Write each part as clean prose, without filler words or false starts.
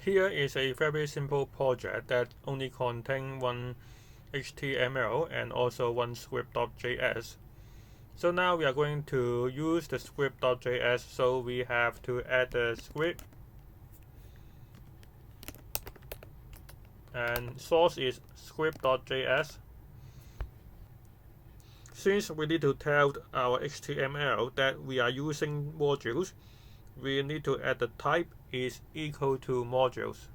Here is a very simple project that only contains one HTML and also one script.js. So now we are going to use the script.js, so we have to add the script, and source is script.js. Since we need to tell our HTML that we are using modules, we need to add the type is equal to modules.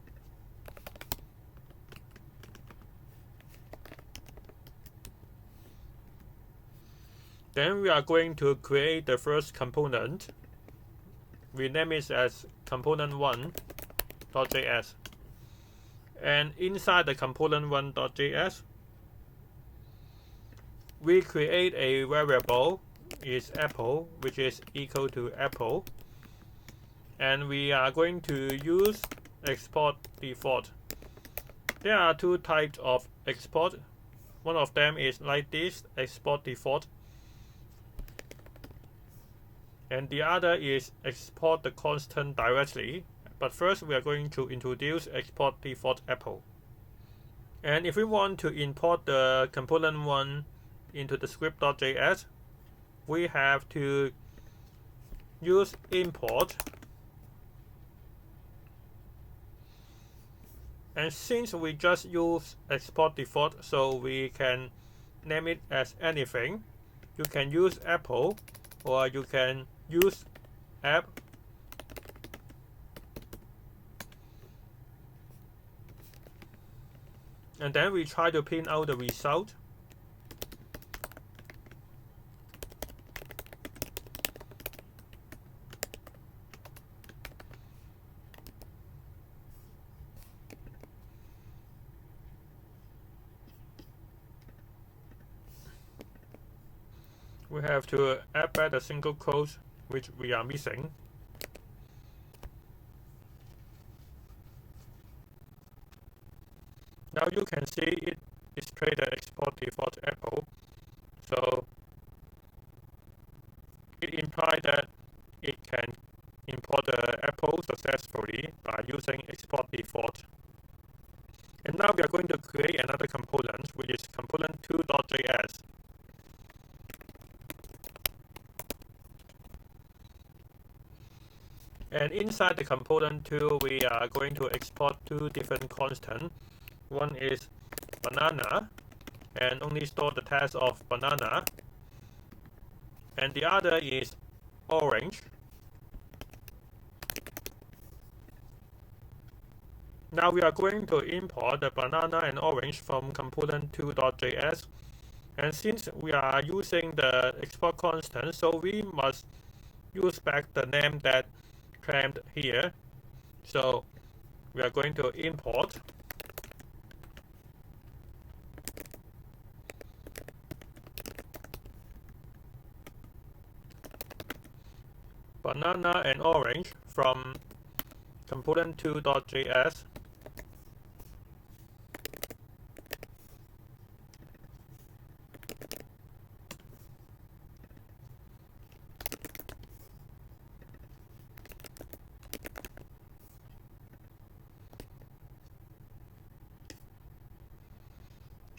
Then we are going to create the first component. We name it as component1.js. And inside the component1.js, we create a variable is apple, which is equal to apple. And we are going to use export default. There are two types of export. One of them is like this, export default. And the other is export the constant directly. But first we are going to introduce export default apple. And if we want to import the component1 into the script.js, we have to use import. And since we just use export default, so we can name it as anything. You can use apple, or you can use app. And then we try to print out the result. We have to add back a single quote which we are missing. Now you can see it display the export default apple. So it implies that it can import the apple successfully by using export default. And now we are going to create another component, which is component2.js. And inside the component2, we are going to export two different constants. One is banana, and only store the text of banana. And the other is orange. Now we are going to import the banana and orange from component2.js. And since we are using the export constant, so we must use back the name that claimed here. So we are going to import banana and orange from component2.js.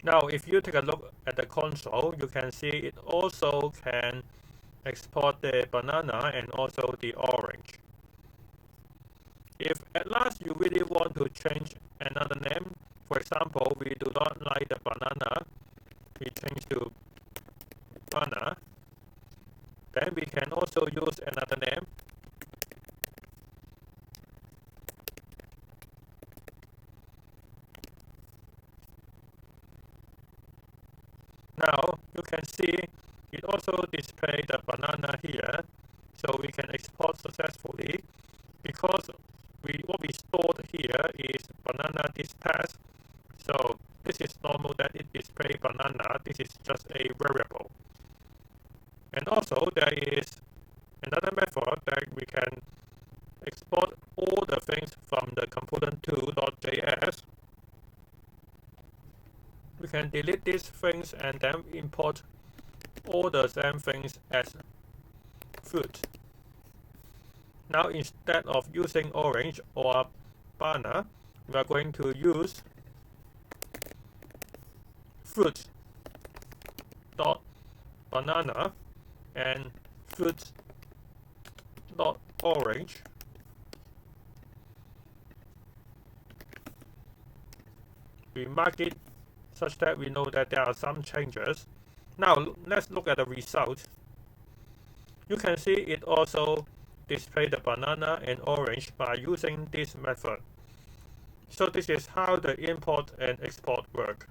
Now, if you take a look at the console, you can see it also can export the banana and also the orange. If at last you really want to change another name, for example, we do not like the banana, we change to banana, then we can also use another name. Now you can see it also displays the banana here, so we can export successfully because what we stored here is banana this text. So this is normal that it displays banana. This is just a variable. And also there is another method that we can export all the things from the component2.js. We can delete these things and then import all the same things as fruit. Now instead of using orange or banana, we are going to use fruit dot banana and fruit dot orange. We mark it such that we know that there are some changes. Now let's look at the result. You can see it also displays the banana and orange by using this method. So this is how the import and export work.